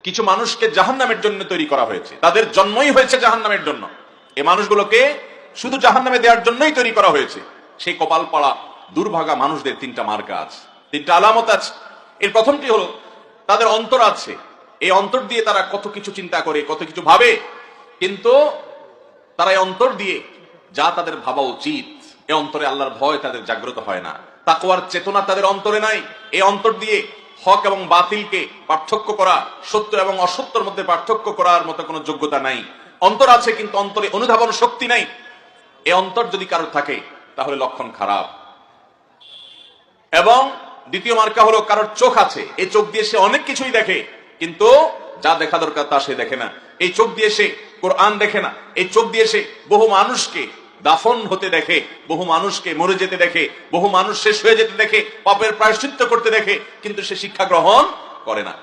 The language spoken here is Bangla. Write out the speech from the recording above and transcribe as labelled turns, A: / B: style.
A: কিছু মানুষকে জাহান্নামের জন্য তৈরি করা হয়েছে, তাদের জন্মই হয়েছে জাহান্নামের জন্য। এই মানুষগুলোকে শুধু জাহান্নামে দেওয়ার জন্যই তৈরি করা হয়েছে। সেই কপাল পাড়া দুর্ভাগা মানুষদের তিনটা মার্কা আছে, তিনটা আলামত আছে। এর প্রথমটি হলো তাদের অন্তর আছে। এই অন্তর দিয়ে তারা কত কিছু চিন্তা করে, কত কিছু ভাবে, কিন্তু তারা এই অন্তর দিয়ে যা তাদের ভাবা উচিত, এই অন্তরে আল্লাহর ভয় তাদের জাগ্রত হয় না, তাকওয়ার চেতনা তাদের অন্তরে নাই। এই অন্তর দিয়ে হক এবং বাতিলকে পার্থক্য করা, সত্য এবং অসত্যের মধ্যে পার্থক্য করার মতো কোনো যোগ্যতা নাই। অন্তর আছে কিন্তু অন্তরে অনুধাবন শক্তি নাই। এই অন্তর যদি কারো থাকে তাহলে লক্ষণ খারাপ। এবং দ্বিতীয় মার্কা হলো কারোর চোখ আছে, এই চোখ দিয়ে সে অনেক কিছুই দেখে, কিন্তু যা দেখা দরকার তা সে দেখে না। এই চোখ দিয়ে সে কোরআন দেখে না। এই চোখ দিয়ে সে বহু মানুষকে দাফন হতে দেখে, বহু মানুষকে মরে যেতে দেখে, বহু মানুষ শেষ হয়ে যেতে দেখে, পাপের প্রায়শ্চিত্ত করতে দেখে, কিন্তু সে শিক্ষা গ্রহণ করে না।